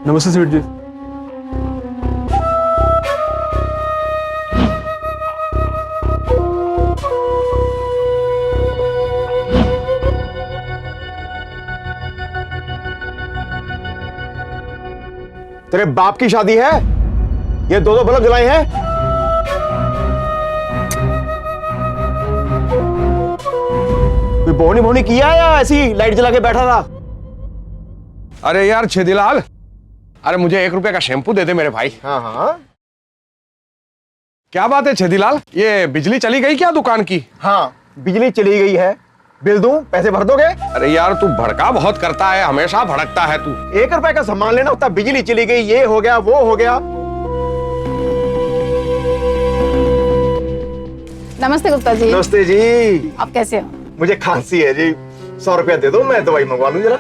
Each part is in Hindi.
नमस्ते सेठ जी। तेरे बाप की शादी है, ये दो बल्ब जलाए हैं। कोई बोनी बोनी किया या ऐसी लाइट जला के बैठा था? अरे यार छेदीलाल, अरे मुझे 1 रुपए का शैम्पू दे दे मेरे भाई। हाँ हाँ क्या बात है छेदीलाल, ये बिजली चली गई क्या दुकान की? हाँ, बिजली चली गई है। बिल दूं, पैसे भर दोगे? अरे यार तू भड़का बहुत करता है, हमेशा भड़कता है तू। 1 रुपए का सामान लेना होता, बिजली चली गई, ये हो गया वो हो गया। नमस्ते गुप्ता जी। नमस्ते जी। आप कैसे हो? मुझे खांसी है जी, 100 रुपया दे दो, मैं दवाई मंगवा लूं जरा।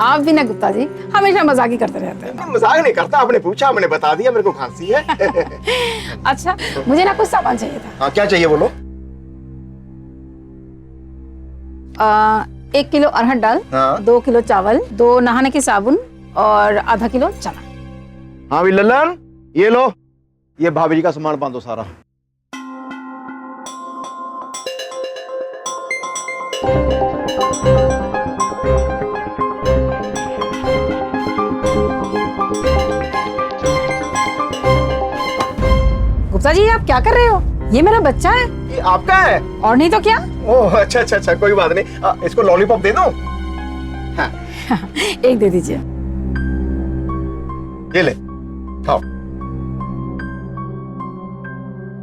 आप भी ना गुप्ता जी हमेशा मजाक ही करते रहते हैं। मजाक नहीं करता, आपने पूछा मैंने बता दिया, मेरे को खांसी है। अच्छा, मुझे ना कुछ सामान चाहिए था। हाँ, क्या चाहिए बोलो। 1 किलो अरहर दाल, हाँ। 2 किलो चावल, 2 नहाने की साबुन और आधा किलो चना। हाँ भी लल्लन, ये लो, ये भाभी जी का सामान बांधो सारा। गुप्ता जी आप क्या कर रहे हो? ये मेरा बच्चा है। ये आपका है? और नहीं तो क्या। ओह अच्छा अच्छा अच्छा, कोई बात नहीं। इसको लॉलीपॉप दे दो। हाँ, एक दे दीजिए। ये ले, खाओ।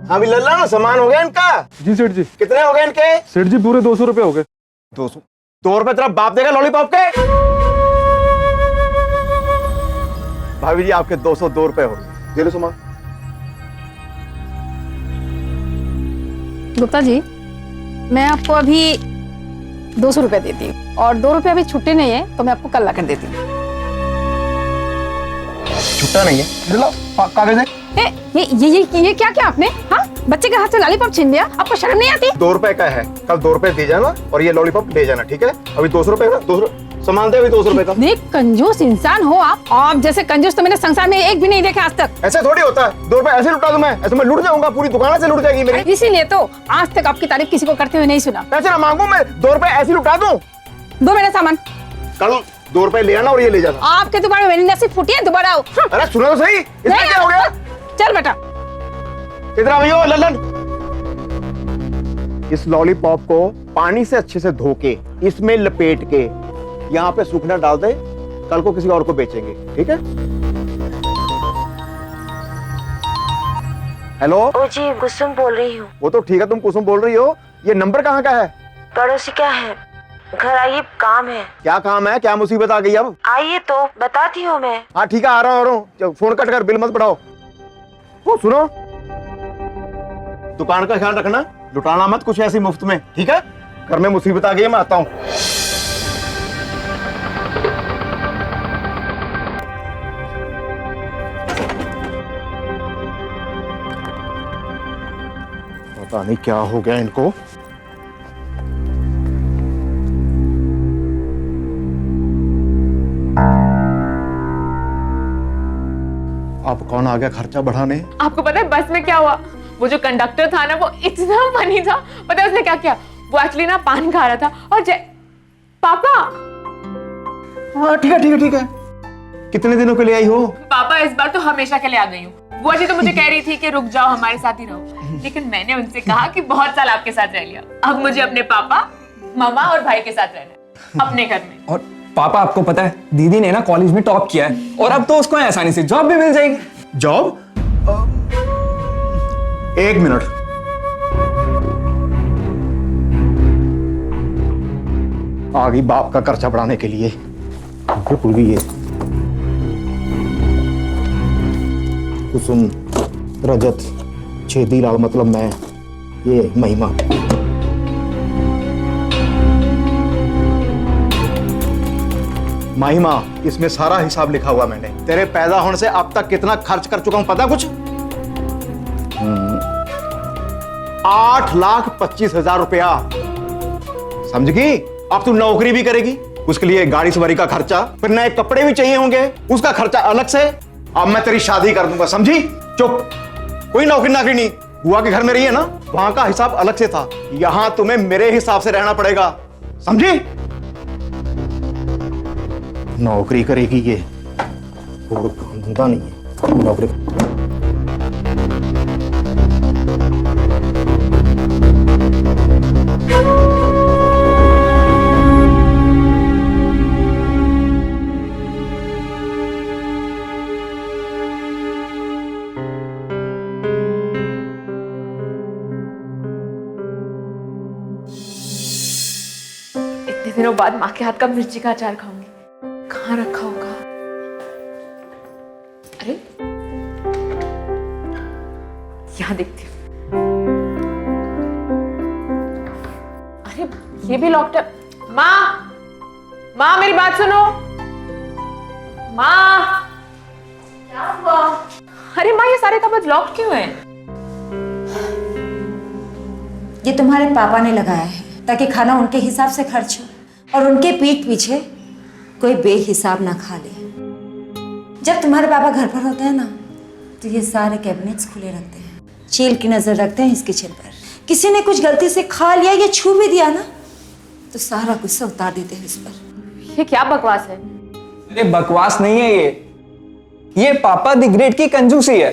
हाँ भी लल्लन, सामान हो गया इनका? जी सेठ जी। कितने हो गए इनके? सेठ जी पूरे 200 रुपए हो गए। 200? 2 रुपए तेरा बाप देगा लॉलीपॉप के? भाभी जी आपके 202 रुपए हो गए, दे लो सामान। गुप्ता जी मैं आपको अभी 200 रुपए देती हूँ और 2 रुपए अभी छुट्टे नहीं है तो मैं आपको कल लाकर देती हूँ। छुट्टा नहीं है? लो कागज है। ये क्या क्या आपने? हाँ, बच्चे के हाथ से लॉलीपॉप छीन लिया, आपको शर्म नहीं आती? 2 रुपए का है, कल 2 रुपए दे जाना और ये लॉलीपॉप ले जाना, ठीक है? अभी 200 रुपए का, 200 सामान दे, अभी 200 रुपए का। इतने कंजूस इंसान हो आप जैसे कंजूस तो मैंने संसार में एक भी नहीं देखे आज तक। ऐसे थोड़ी होता है, 2 रुपए ऐसे लुटा दूं मैं? ऐसे मैं लुट जाऊंगा, पूरी दुकान से लुट जाएगी मेरी। इसीलिए तो आज तक आपकी तारीफ किसी को करते हुए नहीं सुना। पैसे ना मांगू मैं, 2 रुपए ऐसे लुटा दूं? दो मेरा सामान। कल 2 रुपए ले आना और ये ले जाना। आपके दोबारा मेरी नसीब फूटी है, दोबारा आओ। अरे सुनो तो सही, इसमें नहीं, क्या हो गया? चल बेटा। इधर आओ यो लल्लन। इस लॉलीपॉप को पानी से अच्छे से धो के इसमें लपेट के यहाँ पे सूखना डाल दे, कल को किसी और को बेचेंगे, ठीक है? हेलो। ओ जी, कुसुम बोल रही हूँ। वो तो ठीक है, तुम कुसुम बोल रही हो। ये नंबर कहाँ का है? पड़ोसी का है, घर आइए, काम है। क्या काम है? क्या मुसीबत आ गई अब? आइए तो बताती हूँ मैं। हाँ ठीक है, आ रहा हूँ। फोन कट कर, बिल मत बढ़ाओ। वो सुनो, दुकान का ख्याल रखना, लुटाना मत कुछ ऐसी मुफ्त में, ठीक है? घर में मुसीबत आ गई है, मैं आता हूँ। पता नहीं क्या हो गया इनको। अब कौन आ गया खर्चा बढ़ाने? आपको पता है बस में क्या हुआ? वो जो कंडक्टर था ना, वो इतना फनी था। पता है उसने क्या किया? वो एक्चुअली ना पान खा रहा था और पापा। हाँ ठीक है ठीक है ठीक है। कितने दिनों के लिए आई हो? पापा इस बार तो हमेशा के लिए आ गई हूँ। वो अजी तो मुझे कह रही थी कि रुक जाओ, हमारे साथ ही रहो, लेकिन मैंने उनसे कहा कि बहुत साल आपके साथ रह लिया, अब मुझे अपने पापा, मामा और भाई के साथ रहना, अपने घर में। और पापा आपको पता है दीदी ने ना कॉलेज में टॉप किया है और अब तो उसको आसानी से जॉब भी मिल जाएगी। जॉब? 1 मिनट। आ गई बाप का खर्चा बढ़ाने के लिए। बिल्कुल भी ये कुसुम, रजत, छेदीलाल मतलब मैं, ये महिमा। महिमा, इसमें सारा हिसाब लिखा हुआ मैंने। तेरे पैदा होने से अब तक कितना खर्च कर चुका हूं पता कुछ? 8,25,000 रुपया। समझ गई? अब तू नौकरी भी करेगी, उसके लिए गाड़ी सवारी का खर्चा, फिर नए कपड़े भी चाहिए होंगे, उसका खर्चा अलग से। अब मैं तेरी शादी कर दूंगा, समझी? चुप, कोई नौकरी नाकरी नहीं। बुआ के घर में रही है ना, वहां का हिसाब अलग से था, यहां तुम्हें मेरे हिसाब से रहना पड़ेगा, समझी? नौकरी करेगी ये, और काम धंधा नहीं है नौकरी। इतने दिनों बाद माँ के हाथ का मिर्ची का अचार खाऊंगी। कहाँ रखा होगा? अरे यहाँ देखती हूँ। अरे ये भी लॉक्ड है। माँ, माँ मेरी बात सुनो। माँ, क्या हुआ? अरे माँ, ये सारे कबर्ड लॉक्ड क्यों हैं? ये तुम्हारे पापा ने लगाया है ताकि खाना उनके हिसाब से खर्च हो और उनके पीठ पीछे कोई बेहिसाब ना खा ले। जब तुम्हारे पापा घर पर होते हैं ना, तो ये सारे कैबिनेट्स खुले रखते हैं, चील की नजर रखते हैं इस किचन पर। किसी ने कुछ गलती से खा लिया या छू भी दिया ना, तो सारा गुस्सा उतार देते हैं इस पर। ये क्या बकवास है? अरे बकवास नहीं है ये पापा दी ग्रेट की कंजूसी है।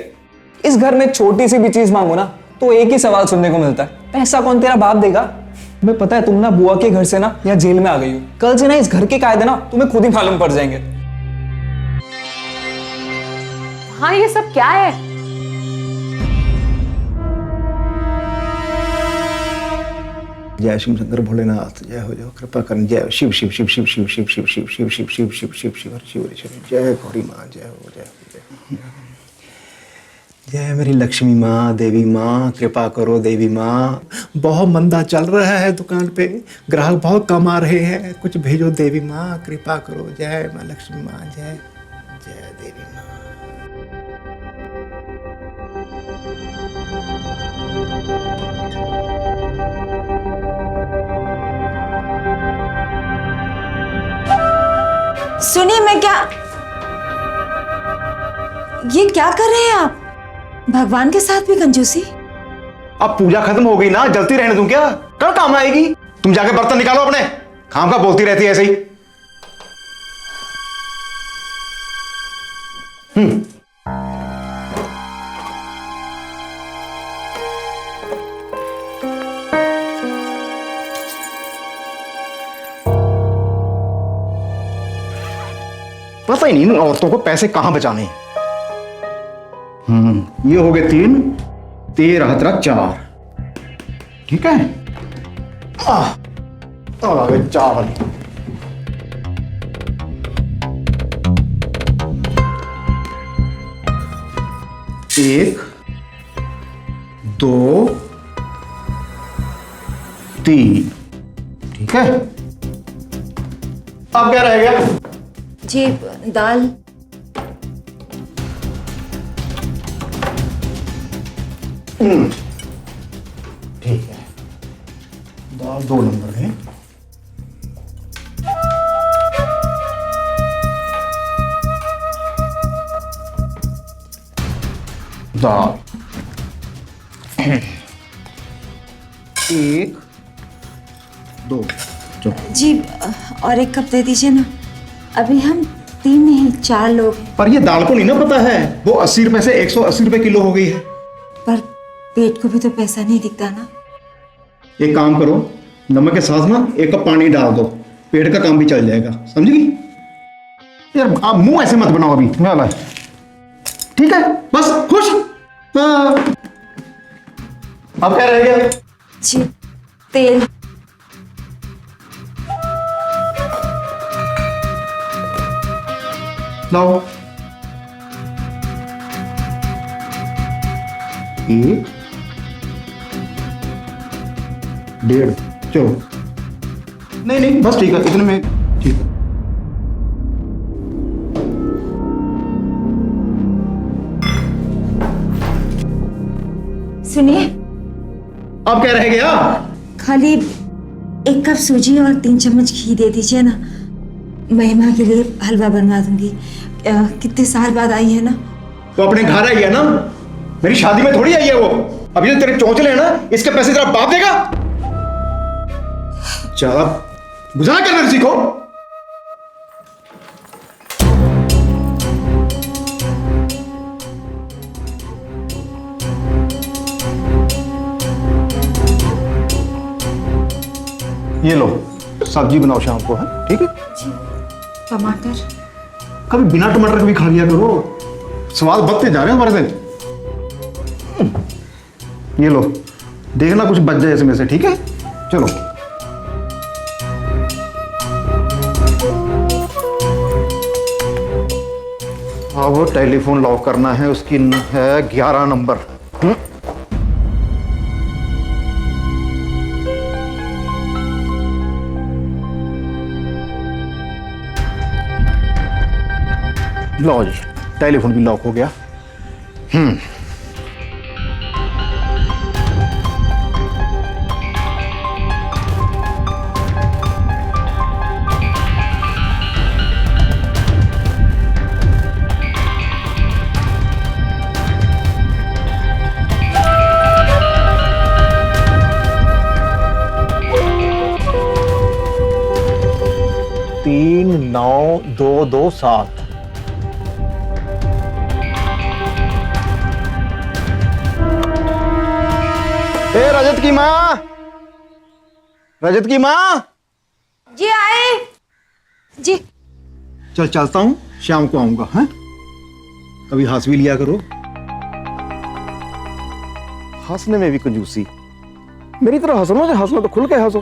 इस घर में छोटी सी भी चीज मांगो ना तो एक ही सवाल सुनने को मिलता है, पैसा कौन तेरा बाप देगा? तुम्हें पता है तुम ना बुआ के घर से ना या जेल में आ गई हो, कल से ना इस घर के कायदे ना तुम्हें खुद ही मालूम पड़ जाएंगे। हाँ, ये सब क्या है? जय शिव शंकर भोलेनाथ, जय हो, जय कृपा कर, जय शिव शिव शिव शिव शिव शिव शिव शिव शिव शिव शिव शिव शिव शिव शिव शिव, जय गौरी माँ, जय हो, जय हो, जय मेरी लक्ष्मी माँ, देवी माँ, कृपा करो देवी माँ। बहुत मंदा चल रहा है दुकान पे, ग्राहक बहुत कम आ रहे हैं, कुछ भेजो देवी माँ, कृपा करो। जय माँ लक्ष्मी माँ, जय जय देवी माँ। सुनिए, मैं क्या, ये क्या कर रहे हैं आप? भगवान के साथ भी कंजूसी? अब पूजा खत्म हो गई ना, जलती रहने दूं क्या? कल काम आएगी। तुम जाके बर्तन निकालो अपने, खाम का बोलती रहती है ऐसे ही। पता ही नहीं इन औरतों को पैसे कहां बचाने हैं। ये हो गए 3, 13 4, ठीक है। और आ गए चावल। एक, 2, 3, ठीक है। अब क्या रह गया? जी दाल। ठीक है, दाल 2 नंबर है। दाल 1, 2, चलो। जी और एक कप दे दीजिए ना, अभी हम 3 नहीं 4 लोग हैं। पर ये दाल को नहीं ना पता है, वो 80 रुपए से 180 रुपए किलो हो गई है। पर पेट को भी तो पैसा नहीं दिखता ना। एक काम करो, नमक के साथ ना 1 कप पानी डाल दो, पेट का काम भी चल जाएगा, समझी? यार आप मुंह ऐसे मत बनाओ अभी, वाला ठीक है, बस खुश। हाँ। अब क्या रह गया? जी तेल। लाओ। 1, 1.5, चलो। नहीं नहीं बस ठीक है, इतने में ठीक है। सुनिए, अब क्या रह गया? खाली 1 कप सूजी और 3 चम्मच घी दे दीजिए ना, महिमा के लिए हलवा बनवा दूंगी। कितने साल बाद आई है ना। तो अपने घर आई है ना, मेरी शादी में थोड़ी आई है वो। अभी जो तेरे चौंचले हैं ना, इसके पैसे तेरा बाप देगा। ज्यादा गुजारा करना सीखो। ये लो, सब्जी बनाओ शाम को, है ठीक है? टमाटर? कभी बिना टमाटर कभी खा लिया करो, स्वाद बढ़ते जा रहे हैं हमारे दिन। ये लो, देखना कुछ बच जाए इसमें से, ठीक है? चलो। हाँ, वो टेलीफोन लॉक करना है, उसकी है 11 नंबर। लो जी, टेलीफोन भी लॉक हो गया। तीन 9-2-2-7। रजत की माँ, रजत की माँ। जी आए जी। चल चलता हूँ, शाम को आऊंगा। हैं? कभी हंस भी लिया करो। हंसने में भी कंजूसी। मेरी तरह हंसना तो खुल के हंसो।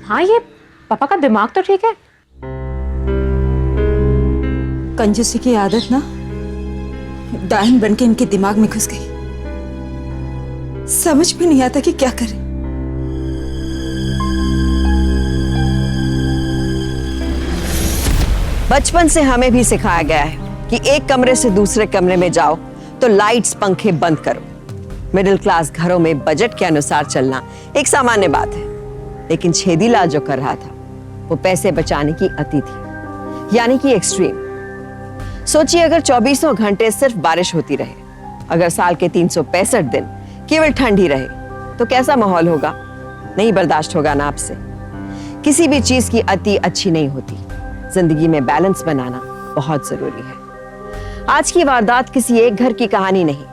हाँ, ये पापा का दिमाग तो ठीक है। कंजूसी की आदत ना डायन बन के इनके दिमाग में घुस गई। समझ भी नहीं आता कि क्या करें। बचपन से हमें भी सिखाया गया है कि एक कमरे से दूसरे कमरे में जाओ तो लाइट्स पंखे बंद करो। मिडिल क्लास घरों में बजट के अनुसार चलना एक सामान्य बात है, लेकिन छेदीलाल जो कर रहा था वो पैसे बचाने की अति थी, यानी कि एक्सट्रीम। सोचिए, अगर 24 घंटे सिर्फ बारिश होती रहे, अगर साल के 365 दिन केवल ठंड ही रहे, तो कैसा माहौल होगा? नहीं बर्दाश्त होगा ना आपसे। किसी भी चीज की अति अच्छी नहीं होती। जिंदगी में बैलेंस बनाना बहुत जरूरी है। आज की वारदात किसी एक घर की कहानी नहीं,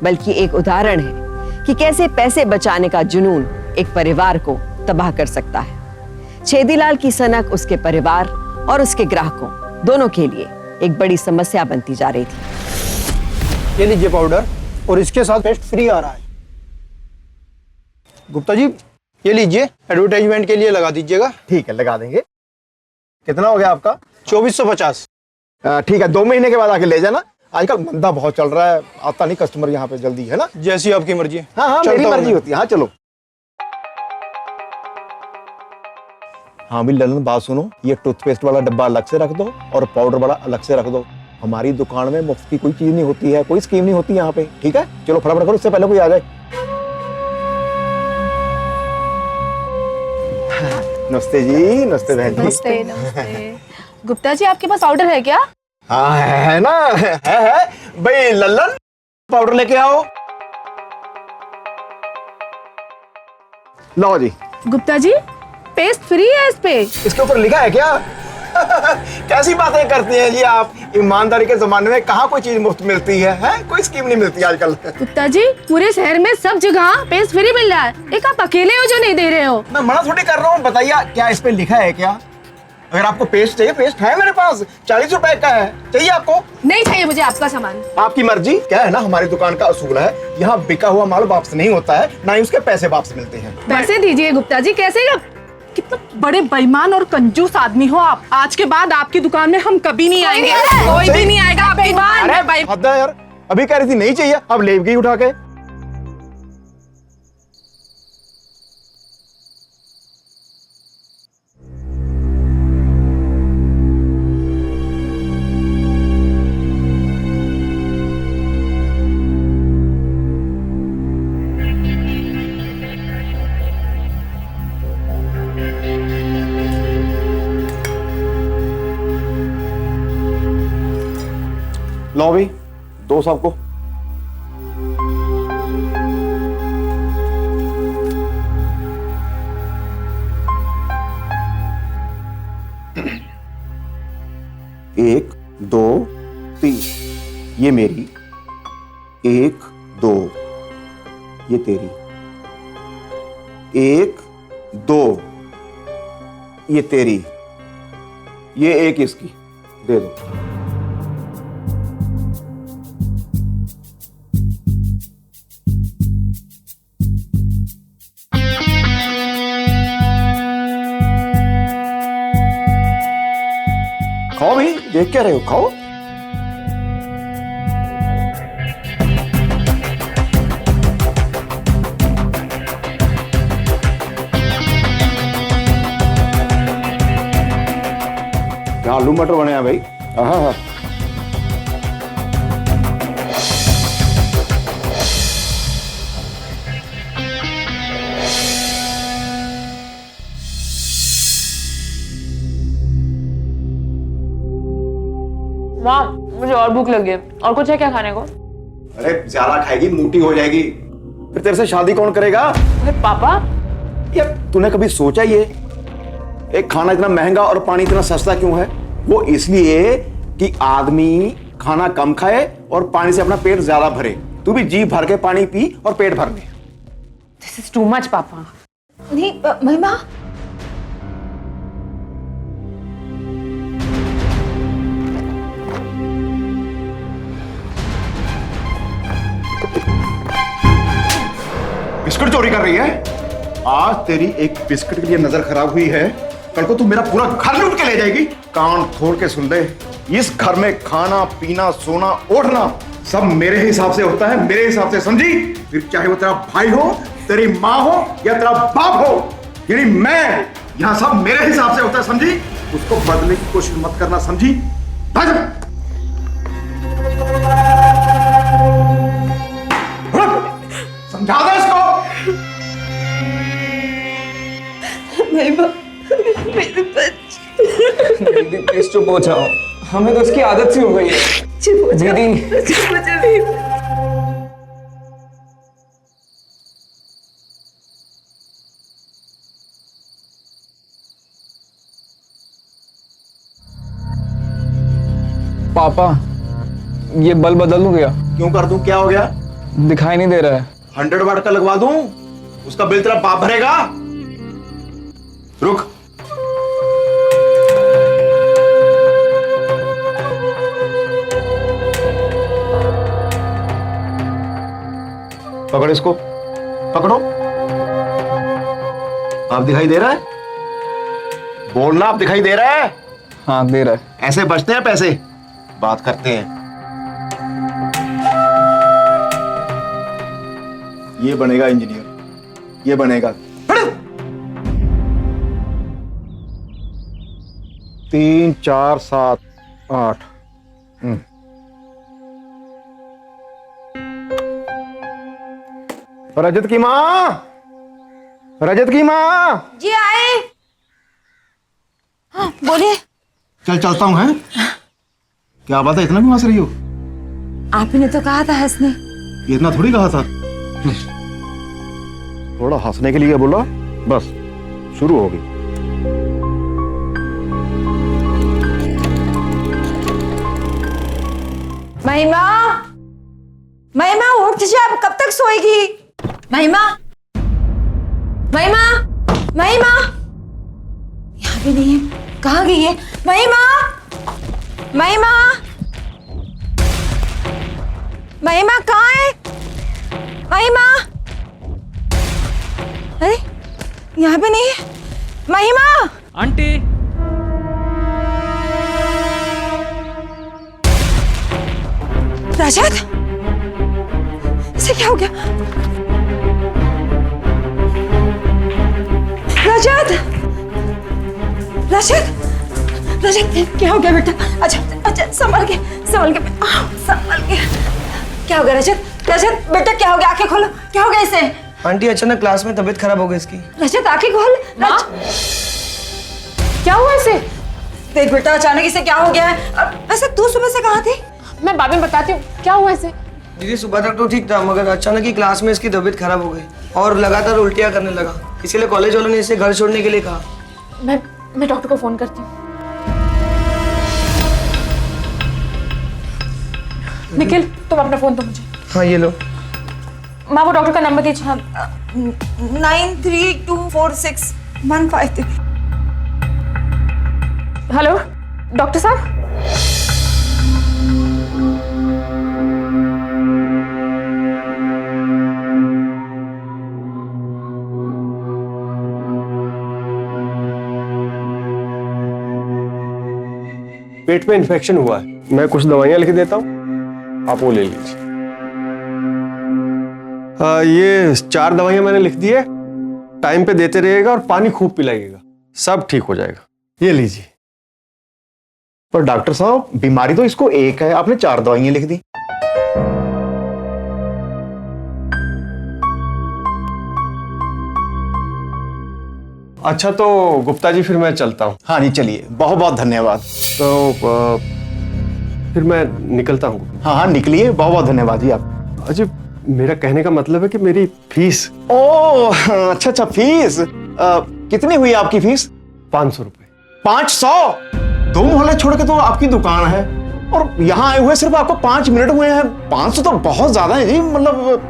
बल्कि एक उदाहरण है कि कैसे पैसे बचाने का जुनून एक परिवार को तबाह कर सकता है। छेदीलाल की सनक उसके परिवार और उसके ग्राहकों दोनों के लिए एक बड़ी समस्या बनती जा रही थी। ये लीजिए पाउडर, और इसके साथ पेस्ट फ्री आ रहा है। गुप्ता जी, ये लीजिए, एडवर्टाइजमेंट के लिए लगा दीजिएगा। ठीक है, लगा देंगे। कितना हो गया आपका? 2450। ठीक है, 2 महीने के बाद आके ले जाना। आजकल मंदा बहुत चल रहा है, आता नहीं कस्टमर यहाँ पे जल्दी, है ना? जैसी आपकी मर्जी। हाँ हाँ, मेरी मर्जी होती है। हाँ चलो। हाँ भी ललन, बात सुनो, ये टूथपेस्ट वाला डब्बा अलग से रख दो और पाउडर वाला अलग से रख दो। हमारी दुकान में मुफ्त की कोई चीज नहीं होती है, कोई स्कीम नहीं होती यहाँ पे, ठीक है? चलो फटाफट करो, उससे पहले कोई आ जाए। नमस्ते जी, नमस्ते बहन जी। नमस्ते नमस्ते। गुप्ता जी, आपके पास ऑर्डर है क्या? हाँ है ना, है। भाई लल्लन, पाउडर लेके आओ। लो जी। गुप्ता जी, पेस्ट फ्री है इस पे। इसके ऊपर लिखा है क्या? कैसी बातें करती हैं जी आप? ईमानदारी के जमाने में कहाँ कोई चीज मुफ्त मिलती है? कोई स्कीम नहीं मिलती आजकल। गुप्ता जी, पूरे शहर में सब जगह पेस्ट फ्री मिल रहा है, एक आप अकेले हो जो नहीं दे रहे हो। मैं मना थोड़ी कर रहा हूँ, बताइए क्या इस पे लिखा है क्या? अगर आपको पेस्ट चाहिए, पेस्ट है मेरे पास, 40 रुपए का है। चाहिए आपको? नहीं चाहिए मुझे आपका सामान। आपकी मर्जी। क्या है ना, हमारी दुकान का असूल है, यहाँ बिका हुआ माल वापस नहीं होता है, ना ही उसके पैसे वापस मिलते हैं। पैसे दीजिए गुप्ता जी। कैसे? कितना बड़े बेईमान और कंजूस आदमी हो आप। आज के बाद आपकी दुकान में हम कभी नहीं आएंगे, कोई भी नहीं आएगा आपकी दुकान। अरे हद है यार, अभी कह रही थी नहीं चाहिए, अब ले गई उठा के। लो भाई, दो सबको। एक, दो, तीन, ये मेरी। एक, दो, ये तेरी। एक, दो, ये तेरी। ये एक इसकी, दे दो। खाओ भाई, देख क्या रहे हो, खाओ। क्या आलू मटर बने हैं भाई। हाँ। माँ, मुझे और भूख लगी है। और कुछ है क्या खाने को? अरे ज्यादा खाएगी मोटी हो जाएगी, फिर तेरे से शादी कौन करेगा? अरे पापा, यार तूने कभी सोचा ये एक खाना इतना महंगा और पानी इतना सस्ता क्यों है? वो इसलिए कि आदमी खाना कम खाए और पानी से अपना पेट ज्यादा भरे। तू भी जी भर के पानी पी और पेट भर ले। दिस इज टू मच पापा। नहीं महिमा, बिस्कुट चोरी कर रही है? आज तेरी एक बिस्कुट के लिए नजर खराब हुई है, कल को तू मेरा पूरा घर लूट के ले जाएगी। कान खोल के सुन ले, इस घर में खाना पीना सोना उठना सब मेरे हिसाब से होता है, मेरे हिसाब से, समझी? फिर चाहे वो तेरा भाई हो, तेरी माँ हो या तेरा बाप हो, यानी मैं, यहाँ सब मेरे हिसाब से होता है, समझी? उसको बदलने की कोशिश मत करना, समझी? समझा दो इसको। दीदी प्लीज चुप हो जाओ, हमें तो इसकी आदत सी हो गई है। दीदी पापा, ये बल्ब बदल दूं क्या? क्यों कर दूं, क्या हो गया? दिखाई नहीं दे रहा है। 100 वाट का लगवा दूं, उसका बिल तेरा बाप भरेगा। रुक, पकड़ इसको, पकड़ो। आप दिखाई दे रहा है? बोलना, आप दिखाई दे रहा है? हाँ दे रहा है। ऐसे बचते हैं पैसे, बात करते हैं। ये बनेगा इंजीनियर, ये बनेगा। 3 4 7 8। रजत की माँ, रजत की माँ। जी आए। हाँ बोलिए। चल चलता हूँ, हैं? क्या बात है, इतना क्यों हंस रही हो? आप ही ने तो कहा था हंसने। ये इतना थोड़ी कहा था। थोड़ा हंसने के लिए बोला, बस शुरू हो गई। महिमा, महिमा उठ जा, अब कब तक सोएगी? महिमा, महिमा, महिमा, यहाँ भी नहीं है, कहाँ गई है? महिमा, महिमा, महिमा कहाँ है? महिमा, अरे यहाँ भी नहीं है। महिमा, आंटी, रजत, इसे क्या हो गया? रजत, रजत, रजत, क्या हो गया बेटा? अच्छा अच्छा, संभल के, संभल के, संभल के। क्या हो गया रजत? रजत बेटा क्या हो गया? आंखें खोलो, क्या हो गया इसे? आंटी अचानक क्लास में तबीयत खराब हो गई इसकी। रजत आंखें खोल। क्या हुआ इसे? देख बेटा, अचानक इसे क्या हो गया है? वैसे तू सुबह से कहाँ थी? मैं बाद में बताती हूँ क्या हुआ इसे। दीदी सुबह तक तो ठीक था, मगर अचानक ही क्लास में इसकी तबीयत खराब हो गई और लगातार उल्टियाँ करने लगा। इसीलिए कॉलेज वालों ने इसे घर छोड़ने के लिए कहा। मैं डॉक्टर को फोन करती हूँ। निखिल तुम अपना फोन दो मुझे। हाँ ये लो। माँ वो डॉक्टर का नंबर दीजिए। 93246153। हेलो डॉक्टर साहब। पेट में इन्फेक्शन हुआ है, मैं कुछ दवाइयां लिख देता हूँ, आप वो ले लीजिए। ये 4 दवाइयां मैंने लिख दी है, टाइम पे देते रहिएगा और पानी खूब पिलाइएगा, सब ठीक हो जाएगा। ये लीजिए। पर डॉक्टर साहब बीमारी तो इसको एक है, आपने 4 दवाइयां लिख दी। अच्छा तो गुप्ता जी फिर मैं चलता हूँ। हाँ जी चलिए, बहुत बहुत धन्यवाद। तो फिर मैं निकलता हूँ। हाँ हाँ निकलिए, बहुत बहुत धन्यवाद जी आप। अजी मेरा कहने का मतलब है कि मेरी फीस। ओह अच्छा अच्छा, फीस कितनी हुई आपकी फीस? 500 रुपए। 500? 2 मोहल्ले छोड़ के तो आपकी दुकान है और यहाँ आए हुए सिर्फ आपको 5 मिनट हुए हैं। 500 तो बहुत ज्यादा है जी, मतलब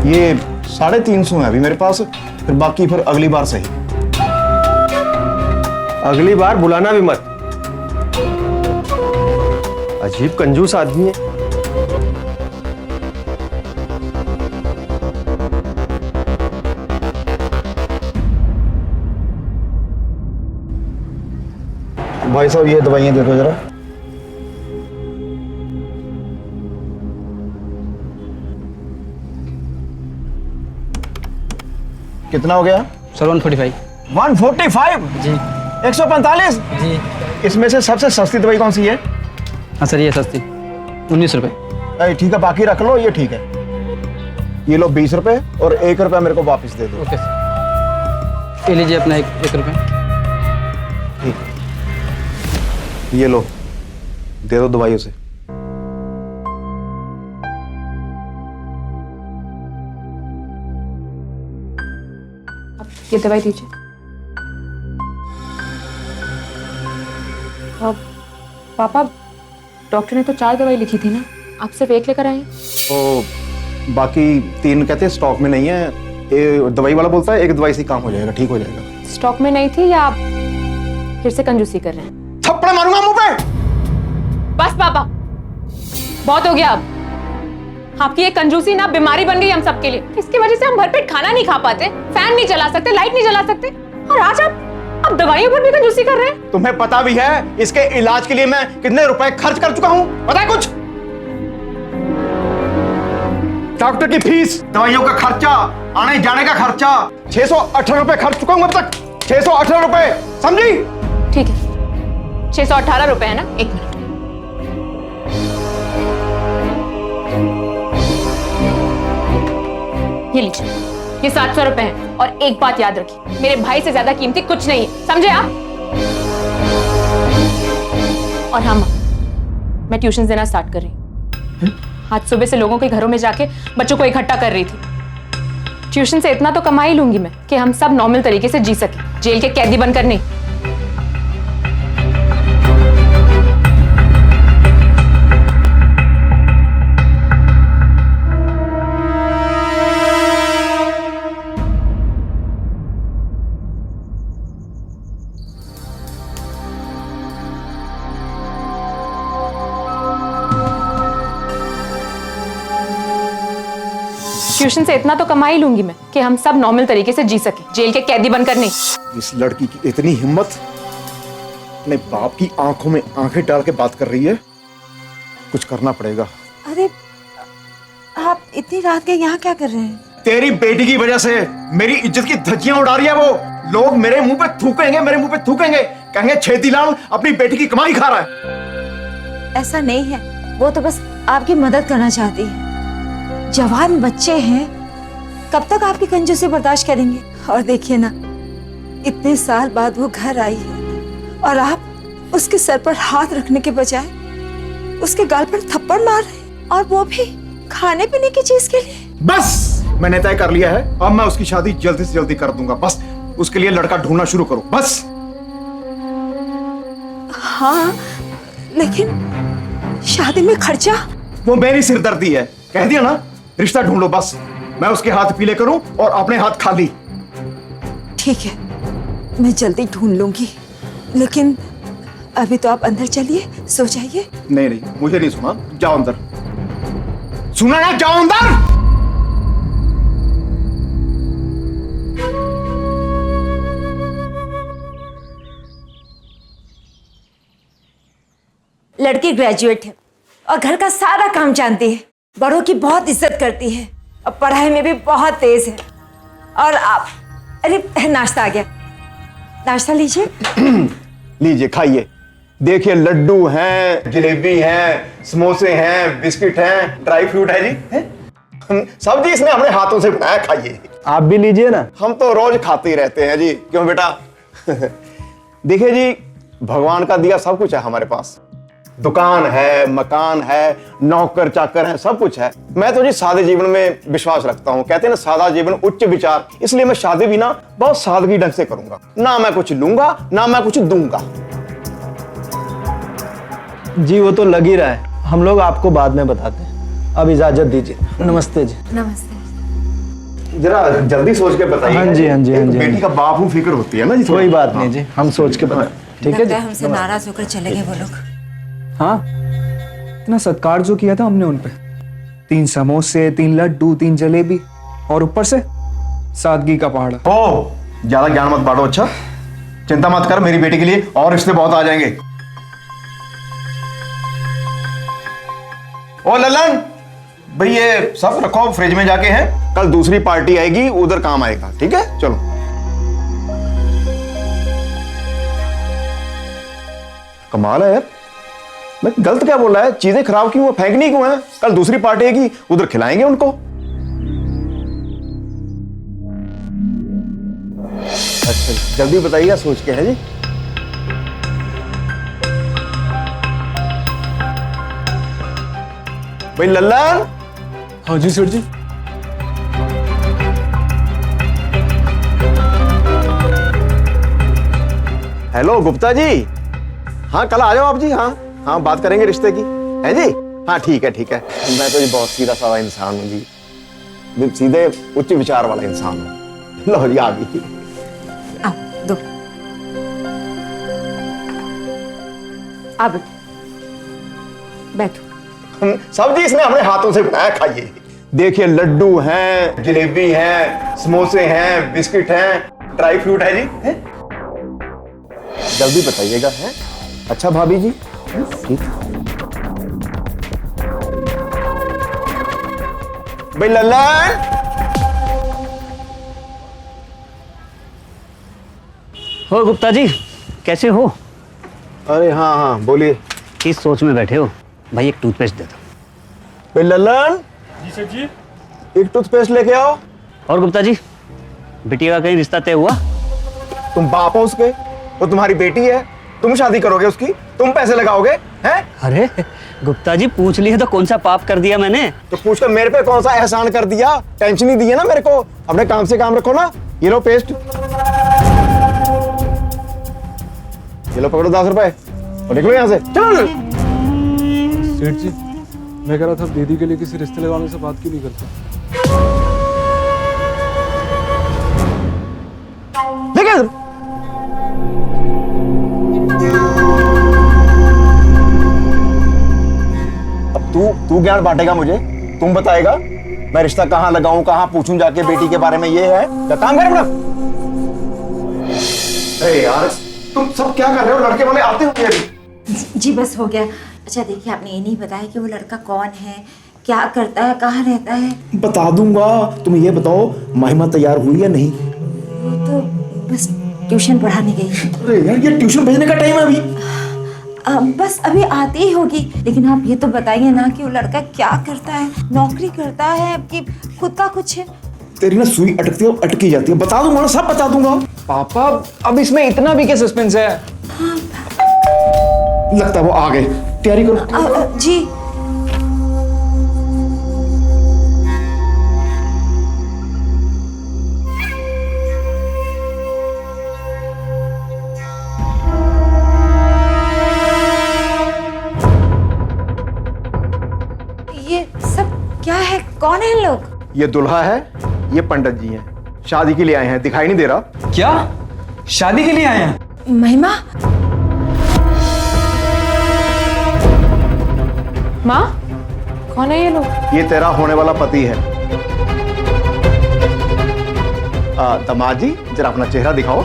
ये 350 है अभी मेरे पास, फिर बाकी फिर अगली बार सही। अगली बार बुलाना भी मत। अजीब कंजूस आदमी है। भाई साहब ये दवाइयां दे दो जरा। कितना हो गया सर? 145। 145? जी। 145? जी। इसमें से सबसे सस्ती दवाई कौन सी है? हाँ सर ये सस्ती 19 रुपए। ठीक है, बाकी रख लो, ये ठीक है। ये लो 20 रुपए और 1 रुपया मेरे को वापस दे दो। ओके सर, ये लीजिए अपना 1 रुपये। ठीक, ये लो, दे दो दवाई उसे। ये दवाई दीजिए। पापा डॉक्टर ने तो 4 दवाई लिखी थी ना, आप सिर्फ 1 लेकर आए। तो बाकी 3 कहते हैं स्टॉक में नहीं है। ये दवाई वाला बोलता है 1 दवाई से काम हो जाएगा, ठीक हो जाएगा। स्टॉक में नहीं थी या आप फिर से कंजूसी कर रहे हैं? थप्पड़ मारूंगा मुंह पे। बस पापा बहुत हो गया अब। आपकी ये कंजूसी ना बीमारी बन गई हम सबके लिए। इसकी वजह से हम भरपेट खाना नहीं खा पाते, फैन नहीं चला सकते, लाइट नहीं जला सकते, और आज आप दवाइयों पर भी कंजूसी कर रहे हैं। तुम्हें पता भी है इसके इलाज के लिए मैं कितने रुपए खर्च कर चुका हूं? पता है कुछ? डॉक्टर की फीस, दवाइयों का खर्चा, आने जाने का खर्चा, 618 रुपए खर्च चुका हूं अब तक। 618 रुपए, समझी? ठीक है 618 रुपए है ना। 1 मिनट। ये लीजिए, ये 700 रुपए हैं। और एक बात याद रखिए, मेरे भाई से ज्यादा कीमती कुछ नहीं है, समझे आप? और हाँ माँ, मैं ट्यूशन देना स्टार्ट कर रही हूँ। आज सुबह से लोगों के घरों में जाके बच्चों को इकट्ठा कर रही थी। ट्यूशन से इतना तो कमा ही लूंगी मैं कि हम सब नॉर्मल तरीके से जी सके, जेल के कैदी बनकर नहीं। ट्यूशन से इतना तो कमा ही लूंगी मैं कि हम सब नॉर्मल तरीके से जी सके, जेल के कैदी बनकर नहीं। इस लड़की की इतनी हिम्मत, अपने बाप की आंखों में आंखें डाल के बात कर रही है। कुछ करना पड़ेगा। अरे आप इतनी रात के यहाँ क्या कर रहे हैं? तेरी बेटी की वजह से मेरी इज्जत की धज्जियां उड़ा रही है वो। लोग मेरे मुंह पे थूकेंगे, मेरे मुंह पे थूकेंगे, कहेंगे छेदीलाल अपनी बेटी की कमाई खा रहा है। ऐसा नहीं है, वो तो बस आपकी मदद करना चाहती है। जवान बच्चे हैं, कब तक आपकी कंजूसी बर्दाश्त करेंगे? और देखिए ना, इतने साल बाद वो घर आई है और आप उसके सर पर हाथ रखने के बजाय उसके गाल पर थप्पड़ मार रहे हैं, और वो भी खाने पीने की चीज के लिए। बस मैंने तय कर लिया है, अब मैं उसकी शादी जल्दी से जल्दी कर दूंगा। बस उसके लिए लड़का ढूंढना शुरू करो बस। हाँ, लेकिन शादी में खर्चा? वो मेरी सिरदर्दी है, कह दिया ना, रिश्ता ढूंढो बस। मैं उसके हाथ पीले करूं और अपने हाथ खाली। ठीक है, मैं जल्दी ढूंढ लूंगी, लेकिन अभी तो आप अंदर चलिए, सो जाइए। नहीं नहीं, मुझे नहीं सुना, जाओ अंदर। सुना ना, जाओ अंदर। लड़की ग्रेजुएट है और घर का सारा काम जानती है, बड़ों की बहुत इज्जत करती है और पढ़ाई में भी बहुत तेज है। और आप, अरे नाश्ता आ गया, नाश्ता लीजिए। लीजिए खाइए। देखिए लड्डू हैं, जलेबी हैं, समोसे हैं, बिस्किट हैं, ड्राई फ्रूट है जी, सब जी इसने अपने हाथों से बनाया, खाइए। आप भी लीजिए ना। हम तो रोज खाते ही रहते हैं जी, क्यों बेटा? देखिए जी, भगवान का दिया सब कुछ है हमारे पास। दुकान है, मकान है, नौकर चाकर है, सब कुछ है। मैं तो जी सादे जीवन में विश्वास रखता हूँ। कहते हैं ना, सादा जीवन उच्च विचार। इसलिए मैं शादी भी ना बहुत सादगी ढंग से करूंगा। ना मैं कुछ लूंगा, ना मैं कुछ दूंगा। जी वो तो लग ही रहा है, हम लोग आपको बाद में बताते हैं। अब इजाजत दीजिए। नमस्ते जी। नमस्ते। जरा जल्दी सोच के बताइए। हाँ जी, हाँ जी, हाँ जी। बेटी का बाप हूँ, फिक्र होती है ना जी। कोई बात नहीं जी, हम सोच के बताएं। ठीक है जी। लगता है हमसे नाराज होकर चले गए वो लोग। हाँ, इतना सत्कार जो किया था हमने उन पे, 3 समोसे, 3 लड्डू, 3 जलेबी, और ऊपर से सादगी का पहाड़ा। ओ, ज्यादा ज्ञान मत बांटो। अच्छा, चिंता मत कर, मेरी बेटी के लिए और रिश्ते बहुत आ जाएंगे। ओ ललन भाई, ये सब रखो फ्रिज में जाके, हैं कल दूसरी पार्टी आएगी, उधर काम आएगा। ठीक है, चलो। कमाल है यार, मैं गलत क्या बोल रहा है? चीजें खराब क्यों, फेंकनी क्यों है? कल दूसरी पार्टी आएगी, उधर खिलाएंगे उनको। अच्छा, जल्दी बताइएगा सोच के, है जी। भाई लल्लन। हाँ जी सेठ जी। हेलो गुप्ता जी। हाँ, कल आ जाओ आप जी। हाँ हाँ, बात करेंगे रिश्ते की, है जी। हाँ ठीक है, ठीक है। मैं तो जी बहुत सीधा साधा इंसान हूँ जी, सीधे उच्च विचार वाला इंसान हूँ। लो जी, आ गई। दो। अब बैठो। सब जी इसने अपने हाथों से बनाया, खाइए। देखिए लड्डू हैं, जलेबी हैं, समोसे हैं, बिस्किट हैं, ड्राई फ्रूट है जी, है? जल्दी बताइएगा। है अच्छा भाभी जी, ठीक। भाई लल्लन। हो गुप्ता जी, कैसे हो? अरे हाँ हाँ, बोलिए। किस सोच में बैठे हो? भाई एक टूथपेस्ट दे दो। भाई लल्लन। जी सर जी। एक टूथपेस्ट लेके आओ। और गुप्ता जी, बिटिया का कहीं रिश्ता तय हुआ? तुम बाप हो उसके, वो तुम्हारी बेटी है, तुम शादी करोगे उसकी, तुम पैसे लगाओगे, हैं? अरे गुप्ता जी, पूछ लिए तो कौन सा पाप कर दिया मैंने? तो पूछकर मेरे पे कौन सा एहसान कर दिया? टेंशन ही दी है ना मेरे को। अपने काम से काम रखो ना। ये लो पेस्ट, ये लो पकड़ो 10 रुपए और निकलो यहाँ से, चलो। सेठ जी, मैं कह रहा था दीदी के लिए किसी रिश्ते लगाने से बात क्यों नहीं करते? लेकिन अब तू ज्ञान बांटेगा मुझे, तुम बताएगा मैं रिश्ता कहाँ लगाऊं, कहाँ पूछूं जाके बेटी के बारे में। ये है क्या काम कर अपना? अरे यार, तुम सब क्या कर रहे हो? लड़के वाले आते होंगे अभी। जी बस हो गया। अच्छा देखिए, आपने ये नहीं बताया कि वो लड़का कौन है, क्या करता है, कहाँ रहता है? बता दूंगा, तुम ये बताओ महिमा तैयार हुई या नहीं? तो बस ट्यूशन पढ़ाने गई। अरे यार, ये ट्यूशन भेजने का टाइम है अभी। बस अभी आती ही होगी। लेकिन आप ये तो बताइए ना कि वो लड़का क्या करता है, नौकरी करता है कि खुद का कुछ है? तेरी ना सुई अटकती है, अटकी जाती है। बता दूंगा ना, सब बता दूंगा। पापा अब इसमें इतना भी क्या सस्पेंस है? लगता है वो आ गए, तैयारी करो। जी ये सब क्या है? कौन है लोग? ये दुल्हा है, ये पंडित जी हैं, शादी के लिए आए हैं। दिखाई नहीं दे रहा? क्या शादी के लिए आए हैं? महिमा, माँ कौन है ये लोग? ये तेरा होने वाला पति है। दामाद जी जरा अपना चेहरा दिखाओ।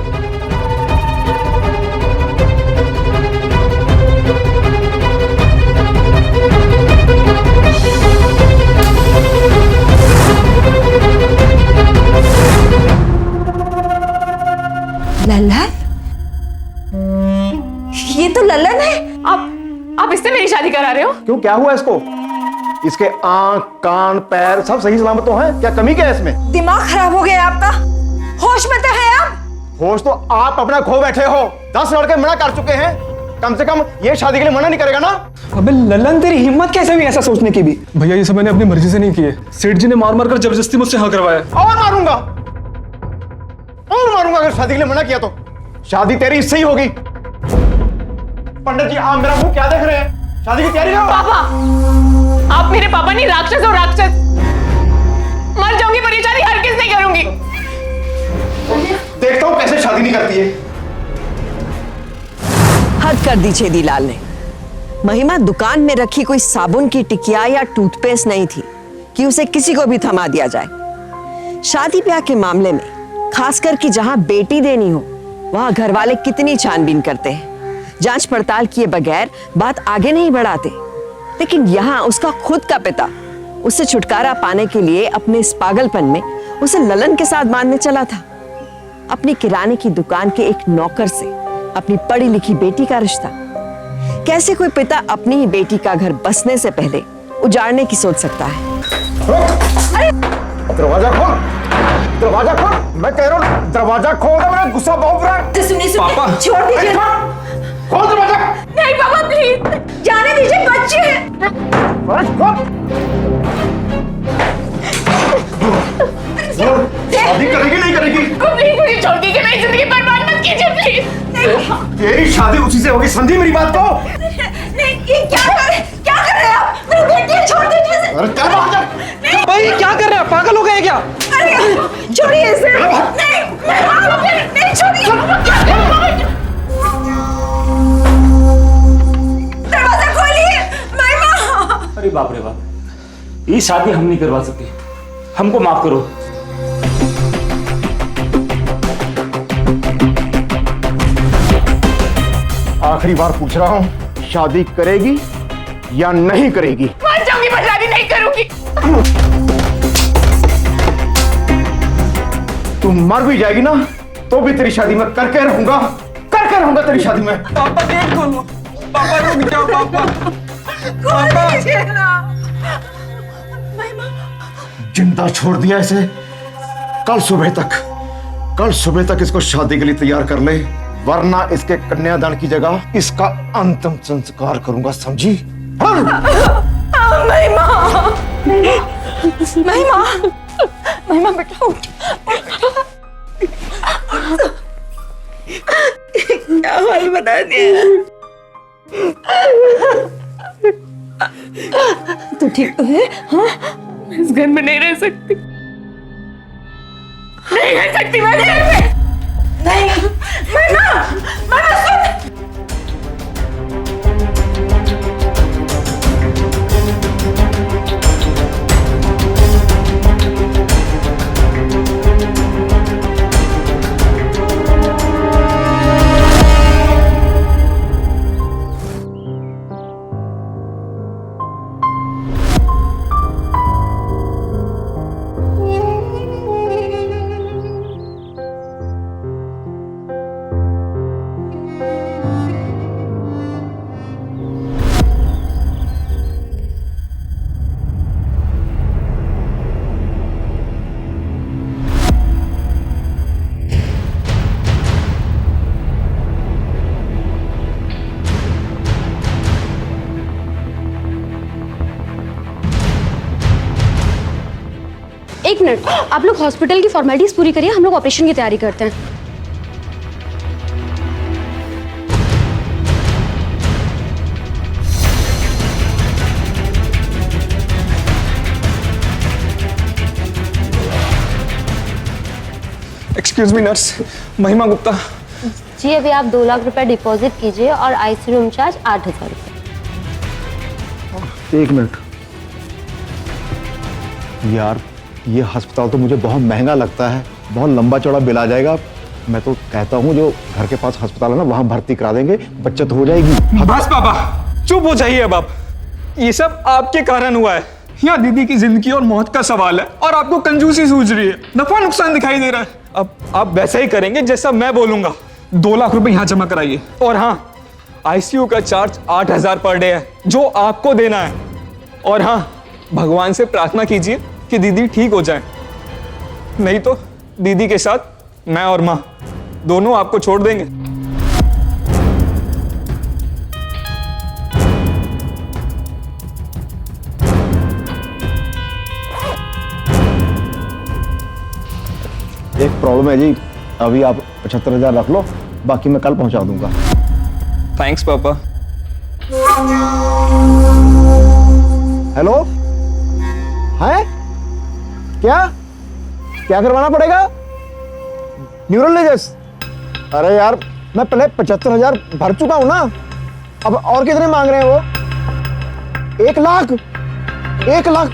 लल्लन? ये तो लल्लन है। आप इससे मेरी शादी करा रहे हो? क्यों, क्या हुआ इसको? इसके आंख, कान, पैर सब सही सलामत तो हैं? क्या कमी क्या है इसमें? दिमाग खराब हो गया आपका? होश में तो है आप? होश तो आप अपना खो बैठे हो। 10 लड़के मना कर चुके हैं, कम से कम ये शादी के लिए मना नहीं करेगा ना? अबे ललन, तेरी हिम्मत कैसे हुई ऐसा सोचने की भी? भैया ये सब मैंने अपनी मर्जी से नहीं किए, सेठ जी ने मार मार कर जबरदस्ती मुझसे हाँ करवाया। और मारूंगा अगर शादी के लिए मना किया तो। शादी तेरी इससे ही होगी। पंडित जी आप मेरा मुंह क्या देख रहे हैं? शादी की तैयारी करो। पापा, आप मेरे पापा नहीं, राक्षस हो राक्षस। मर जाऊंगी पर ये शादी हरगिज़ नहीं करूंगी। देखता हूं कैसे शादी नहीं करती है। हद कर दी छेदीलाल ने। महिमा दुकान में रखी कोई साबुन की टिकिया या टूथपेस्ट नहीं थी कि उसे किसी को भी थमा दिया जाए। शादी ब्याह के मामले में खासकर कि जहां बेटी देनी हो वहां घर वाले कितनी छानबीन करते हैं, जांच पड़ताल किए बगैर बात आगे नहीं बढ़ाते। लेकिन यहाँ उसका खुद का पिता उससे छुटकारा पाने के लिए अपने इस पागलपन में उसे ललन के साथ मानने चला था। अपनी किराने की दुकान के एक नौकर से अपनी पढ़ी लिखी बेटी का रिश्ता। कैसे कोई पिता अपनी ही बेटी का घर बसने से पहले उजाड़ने की सोच सकता है? दरवाजा खोल, दरवाजा खोल। मैं कह रहा हूँ दरवाजा खोल, मेरा गुस्सा बहुत बुरा है। सुनिए पापा। छोड़ दीजिए। खोल दरवाजा। नहीं पापा प्लीज जाने दीजिए, बच्चे हैं। शादी करेगी नहीं करेगी? प्लीज मुझे छोड़ दीजिए, मेरी जिंदगी बर्बाद मत कीजिए प्लीज। तेरी शादी उसी से होगी, समझी मेरी बात को? नहीं, ये क्या कर रहे हैं आप? मेरी बेटी छोड़ दीजिए। अरे चल बाहर। भाई क्या कर रहे हैं? पागल हो गए क्या? अरे छोड़िए इसे। नहीं छोड़िए। दरवाजा खोलिए। महिमा। अरे बाप रे बाप, ये शादी हम नहीं करवा सकते, हमको माफ करो। आखिरी बार पूछ रहा हूँ, शादी करेगी या नहीं करेगी? मर जाऊंगी पर शादी नहीं करूंगी। तू मर भी जाएगी ना तो भी तेरी शादी में करके रहूंगा तेरी शादी में। पापा गेट खोलो। पापा रुक जाओ पापा। जिंदा छोड़ दिया इसे। कल सुबह तक इसको शादी के लिए तैयार कर ले, वरना इसके कन्यादान की जगह इसका अंतिम संस्कार करूंगा, समझी? महिमा, महिमा, महिमा बेटा उठ। क्या हाल बना दिया। तू ठीक तो है? हाँ, इस घर में नहीं रह सकती, नहीं रह सकती मैं घर में। नहीं, महिमा, महिमा सुन। एक मिनट, आप लोग हॉस्पिटल की फॉर्मेलिटीज पूरी करिए, हम लोग ऑपरेशन की तैयारी करते हैं। एक्सक्यूज मी नर्स, महिमा गुप्ता। जी अभी आप 2 लाख रुपए डिपॉजिट कीजिए और आईसीयू रूम चार्ज 8,000 रुपए। एक मिनट यार, ये अस्पताल तो मुझे बहुत महंगा लगता है, बहुत लंबा चौड़ा बिल आ जाएगा। मैं तो कहता हूँ जो घर के पास अस्पताल है ना, वहां भर्ती करा देंगे, बचत हो जाएगी। बस पापा, चुप हो जाइए अब आप। ये सब आपके कारण हुआ है। यहाँ दीदी की जिंदगी और मौत का सवाल है और आपको कंजूसी सूझ रही है, नफा नुकसान दिखाई दे रहा है। अब आप वैसा ही करेंगे जैसा मैं बोलूंगा। 2 लाख रुपए यहाँ जमा कराइए। और हाँ, आईसीयू का चार्ज 8,000 पर डे है जो आपको देना है। और हाँ, भगवान से प्रार्थना कीजिए कि दीदी ठीक हो जाए, नहीं तो दीदी के साथ मैं और माँ दोनों आपको छोड़ देंगे। एक प्रॉब्लम है जी, अभी आप 75,000 रख लो, बाकी मैं कल पहुंचा दूंगा। थैंक्स पापा। हेलो, है क्या क्या करवाना पड़ेगा? न्यूरोलॉजिस्ट? अरे यार, मैं पहले 75,000 भर चुका हूं ना, अब और कितने मांग रहे हैं वो? 1 लाख? 1 लाख?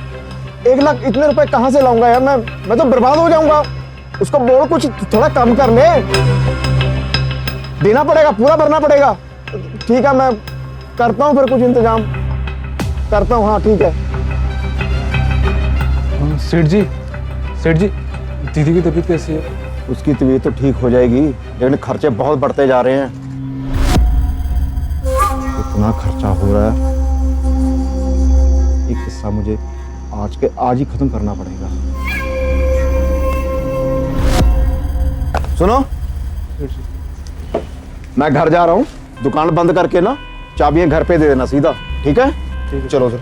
1 लाख इतने रुपए कहां से लाऊंगा यार? मैं तो बर्बाद हो जाऊंगा। उसको बोल कुछ थोड़ा कम कर ले। देना पड़ेगा, पूरा भरना पड़ेगा। ठीक है, मैं करता हूँ फिर कुछ इंतजाम करता हूँ। हाँ ठीक है। सेठ जी, दीदी की तबीयत कैसी है? उसकी तबीयत तो ठीक हो जाएगी, लेकिन खर्चे बहुत बढ़ते जा रहे हैं। इतना खर्चा हो रहा है, ये किस्सा मुझे आज ही खत्म करना पड़ेगा। सुनो, मैं घर जा रहा हूँ, दुकान बंद करके ना चाबियां घर पे दे देना सीधा। ठीक है? ठीक है, चलो सर,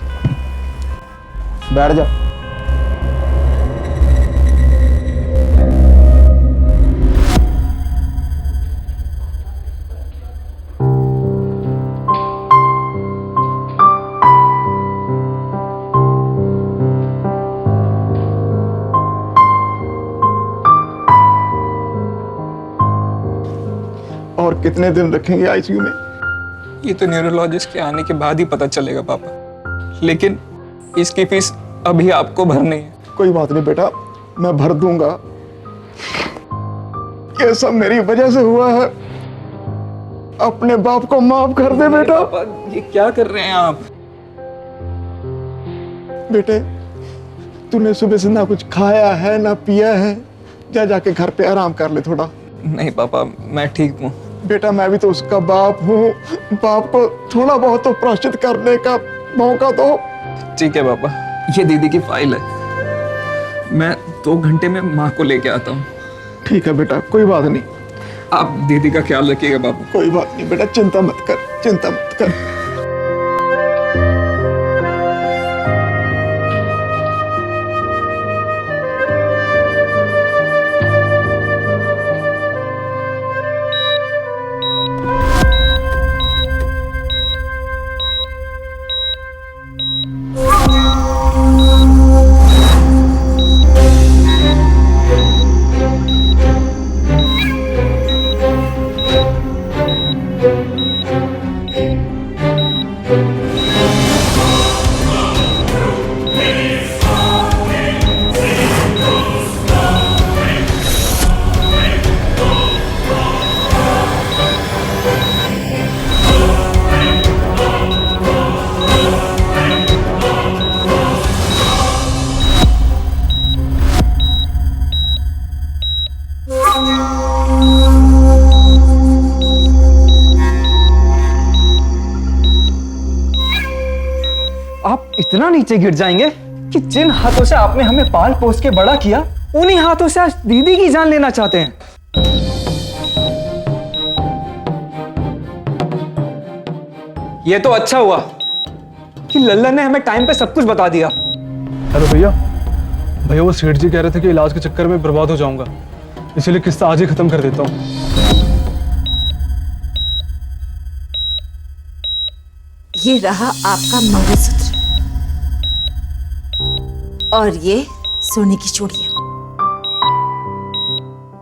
बैठ जा। और कितने दिन रखेंगे आईसीयू में? ये तो न्यूरोलॉजिस्ट के आने के बाद ही पता चलेगा पापा, लेकिन इसकी फीस अभी आपको भरनी है। कोई बात नहीं बेटा, मैं भर दूंगा। ये सब मेरी वजह से हुआ है, अपने बाप को माफ कर दे बेटा। पापा, ये क्या कर रहे हैं आप? बेटे, तूने सुबह से ना कुछ खाया है ना पिया है, जाके घर पे आराम कर ले थोड़ा। नहीं पापा, मैं ठीक हूँ। बेटा, मैं भी तो उसका बाप हूँ, बाप को थोड़ा बहुत तो प्रायश्चित करने का मौका दो। ठीक है पापा, ये दीदी की फाइल है, मैं 2 घंटे में माँ को लेके आता हूँ। ठीक है बेटा, कोई बात नहीं। आप दीदी का ख्याल रखिएगा बाबू। कोई बात नहीं बेटा, चिंता मत कर, चिंता मत कर। आप इतना नीचे गिर जाएंगे कि जिन हाथों से आपने हमें पाल पोस के बड़ा किया, उन्हीं हाथों से आज दीदी की जान लेना चाहते हैं। ये तो अच्छा हुआ कि लल्ला ने हमें टाइम पे सब कुछ बता दिया। हेलो भैया, भैया वो सेठ जी कह रहे थे कि इलाज के चक्कर में बर्बाद हो जाऊंगा, इसीलिए किस्सा आज ही खत्म कर देता हूँ। ये रहा आपका मंगलसूत्र और ये सोने की चूड़ियां।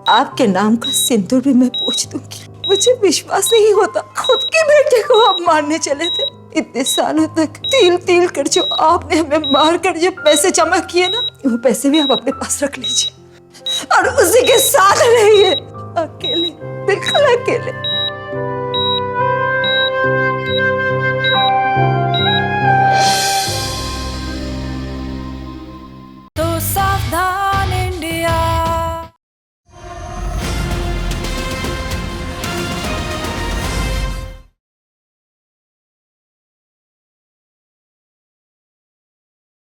आपके नाम का सिंदूर भी मैं पूछ दूंगी। मुझे विश्वास नहीं होता, खुद के बेटे को आप मारने चले थे। इतने सालों तक तिल तिल कर जो आपने हमें मार कर जो पैसे जमा किए ना, वो पैसे भी आप अपने पास रख लीजिए और उसी के साथ रहिए, अकेले, बिल्कुल अकेले।